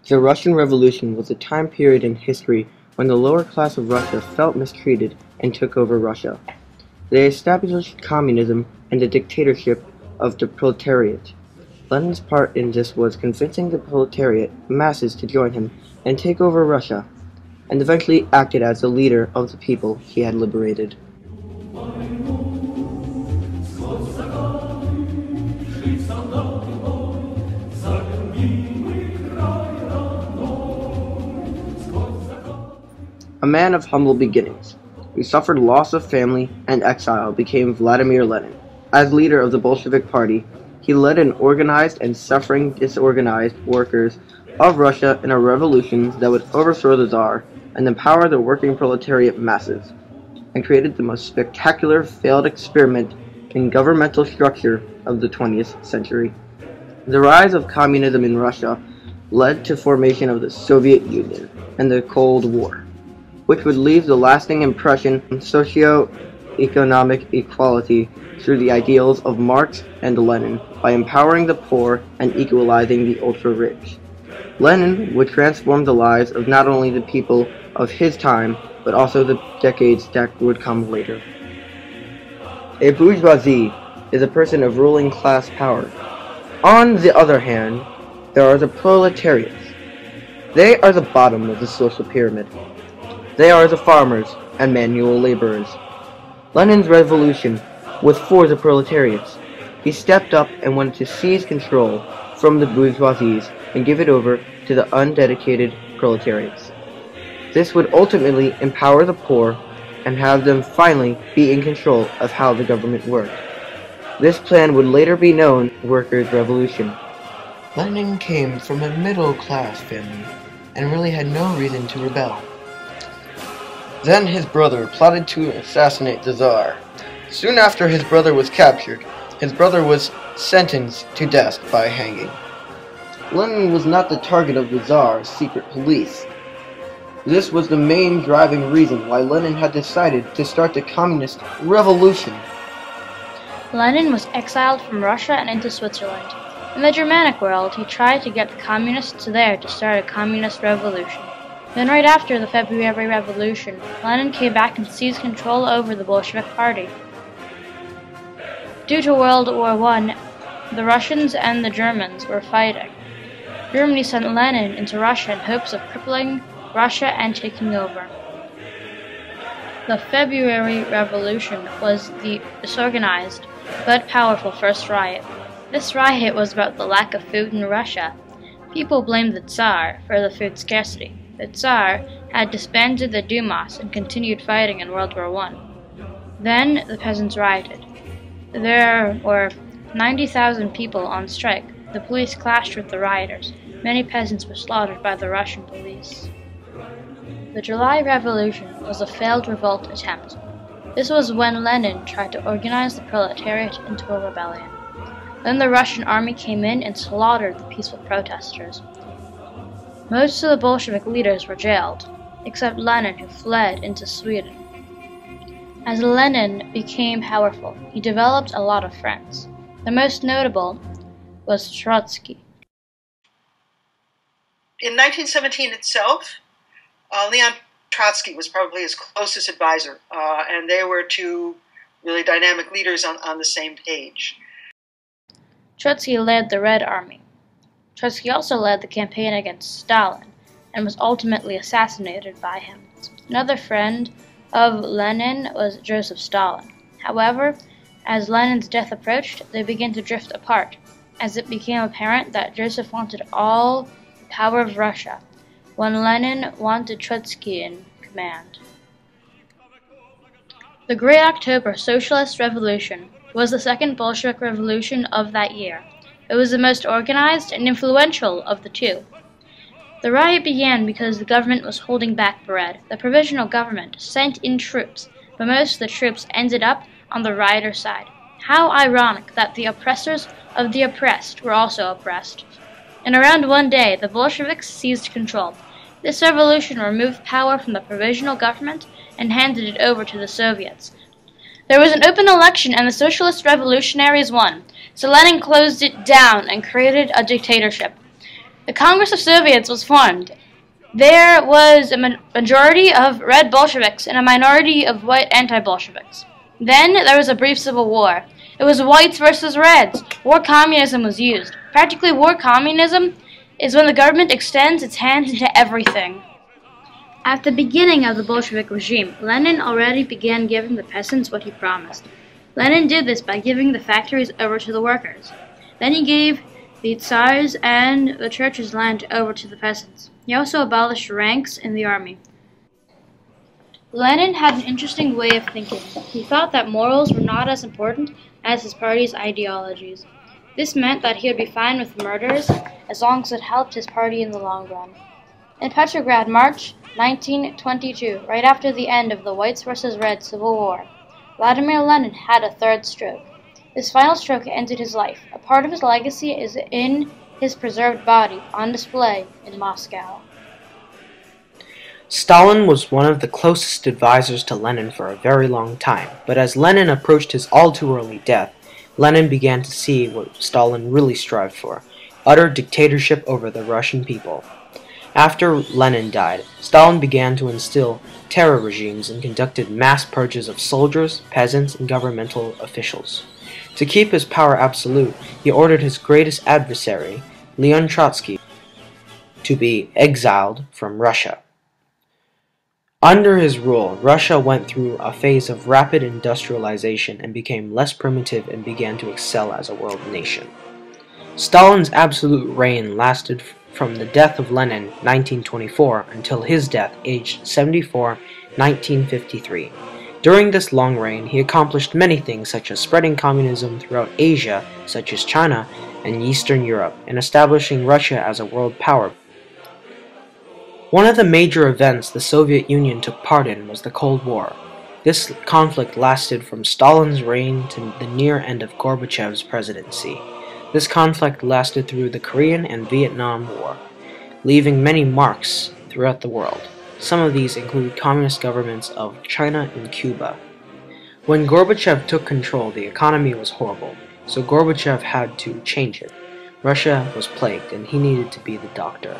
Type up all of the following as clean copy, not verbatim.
The Russian Revolution was a time period in history when the lower class of Russia felt mistreated and took over Russia. They established communism and the dictatorship of the proletariat. Lenin's part in this was convincing the proletariat masses to join him and take over Russia, and eventually acted as the leader of the people he had liberated. A man of humble beginnings, who suffered loss of family and exile, became Vladimir Lenin. As leader of the Bolshevik Party, he led an organized and suffering disorganized workers of Russia in a revolution that would overthrow the Tsar and empower the working proletariat masses, and created the most spectacular failed experiment in governmental structure of the 20th century. The rise of communism in Russia led to formation of the Soviet Union and the Cold War, which would leave the lasting impression on socio-economic equality through the ideals of Marx and Lenin by empowering the poor and equalizing the ultra-rich. Lenin would transform the lives of not only the people of his time, but also the decades that would come later. A bourgeoisie is a person of ruling class power. On the other hand, there are the proletariats. They are the bottom of the social pyramid. They are the farmers and manual laborers. Lenin's revolution was for the proletariats. He stepped up and wanted to seize control from the bourgeoisie and give it over to the undedicated proletariats. This would ultimately empower the poor and have them finally be in control of how the government worked. This plan would later be known as the Workers' Revolution. Lenin came from a middle-class family and really had no reason to rebel. Then his brother plotted to assassinate the Tsar. Soon after his brother was captured, his brother was sentenced to death by hanging. Lenin was not the target of the Tsar's secret police. This was the main driving reason why Lenin had decided to start the communist revolution. Lenin was exiled from Russia and into Switzerland. In the Germanic world, he tried to get the communists there to start a communist revolution. Then right after the February Revolution, Lenin came back and seized control over the Bolshevik Party. Due to World War I, the Russians and the Germans were fighting. Germany sent Lenin into Russia in hopes of crippling Russia and taking over. The February Revolution was the disorganized but powerful first riot. This riot was about the lack of food in Russia. People blamed the Tsar for the food scarcity. The Tsar had disbanded the Dumas and continued fighting in World War I. Then the peasants rioted. There were 90,000 people on strike. The police clashed with the rioters. Many peasants were slaughtered by the Russian police. The July Revolution was a failed revolt attempt. This was when Lenin tried to organize the proletariat into a rebellion. Then the Russian army came in and slaughtered the peaceful protesters. Most of the Bolshevik leaders were jailed, except Lenin, who fled into Sweden. As Lenin became powerful, he developed a lot of friends. The most notable was Trotsky. In 1917 itself, Leon Trotsky was probably his closest advisor, and they were two really dynamic leaders on the same page. Trotsky led the Red Army. Trotsky also led the campaign against Stalin and was ultimately assassinated by him. Another friend of Lenin was Joseph Stalin. However, as Lenin's death approached, they began to drift apart, as it became apparent that Joseph wanted all the power of Russia, when Lenin wanted Trotsky in command. The Great October Socialist Revolution was the second Bolshevik revolution of that year. It was the most organized and influential of the two. The riot began because the government was holding back bread. The provisional government sent in troops, but most of the troops ended up on the rioter side. How ironic that the oppressors of the oppressed were also oppressed. In around one day, the Bolsheviks seized control. This revolution removed power from the provisional government and handed it over to the Soviets. There was an open election and the socialist revolutionaries won, so Lenin closed it down and created a dictatorship. The Congress of Soviets was formed. There was a majority of red Bolsheviks and a minority of white anti-Bolsheviks. Then there was a brief civil war. It was whites versus reds. War communism was used. Practically, war communism is when the government extends its hands into everything. At the beginning of the Bolshevik regime, Lenin already began giving the peasants what he promised. Lenin did this by giving the factories over to the workers. Then he gave the Tsars and the church's land over to the peasants. He also abolished ranks in the army. Lenin had an interesting way of thinking. He thought that morals were not as important as his party's ideologies. This meant that he would be fine with murders as long as it helped his party in the long run. In Petrograd, March 1922, right after the end of the Whites versus Reds Civil War, Vladimir Lenin had a third stroke. This final stroke ended his life. A part of his legacy is in his preserved body, on display in Moscow. Stalin was one of the closest advisors to Lenin for a very long time, but as Lenin approached his all-too-early death, Lenin began to see what Stalin really strived for: utter dictatorship over the Russian people. After Lenin died, Stalin began to instill terror regimes and conducted mass purges of soldiers, peasants, and governmental officials. To keep his power absolute, he ordered his greatest adversary, Leon Trotsky, to be exiled from Russia. Under his rule, Russia went through a phase of rapid industrialization and became less primitive and began to excel as a world nation. Stalin's absolute reign lasted from the death of Lenin, 1924, until his death, aged 74, 1953. During this long reign, he accomplished many things such as spreading communism throughout Asia, such as China and Eastern Europe, and establishing Russia as a world power. One of the major events the Soviet Union took part in was the Cold War. This conflict lasted from Stalin's reign to the near end of Gorbachev's presidency. This conflict lasted through the Korean and Vietnam War, leaving many marks throughout the world. Some of these include communist governments of China and Cuba. When Gorbachev took control, the economy was horrible, so Gorbachev had to change it. Russia was plagued, and he needed to be the doctor.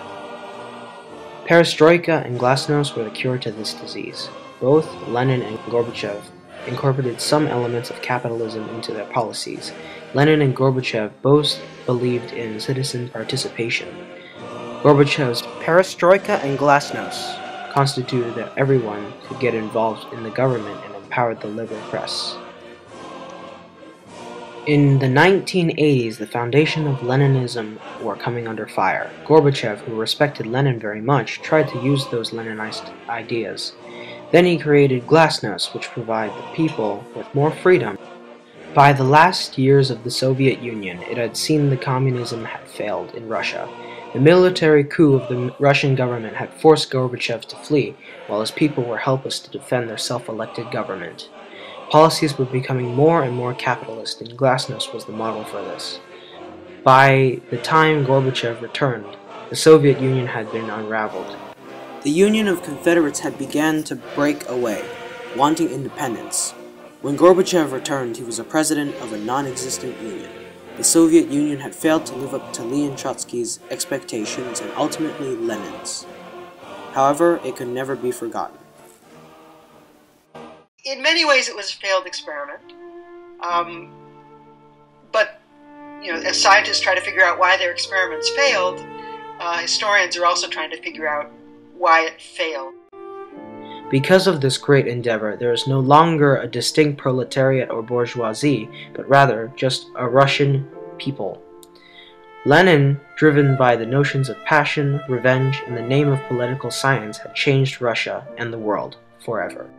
Perestroika and glasnost were the cure to this disease. Both Lenin and Gorbachev incorporated some elements of capitalism into their policies. Lenin and Gorbachev both believed in citizen participation. Gorbachev's perestroika and glasnost constituted that everyone could get involved in the government and empowered the liberal press. In the 1980s, the foundation of Leninism were coming under fire. Gorbachev, who respected Lenin very much, tried to use those Leninist ideas. Then he created glasnost, which provided the people with more freedom. By the last years of the Soviet Union, it had seen the communism had failed in Russia. The military coup of the Russian government had forced Gorbachev to flee, while his people were helpless to defend their self-elected government. Policies were becoming more and more capitalist, and glasnost was the model for this. By the time Gorbachev returned, the Soviet Union had been unraveled. The Union of Confederates had begun to break away, wanting independence. When Gorbachev returned, he was a president of a non-existent union. The Soviet Union had failed to live up to Leon Trotsky's expectations and ultimately Lenin's. However, it could never be forgotten. In many ways, it was a failed experiment. But as scientists try to figure out why their experiments failed, historians are also trying to figure out why it failed. Because of this great endeavor, there is no longer a distinct proletariat or bourgeoisie, but rather just a Russian people. Lenin, driven by the notions of passion, revenge, and the name of political science, had changed Russia and the world forever.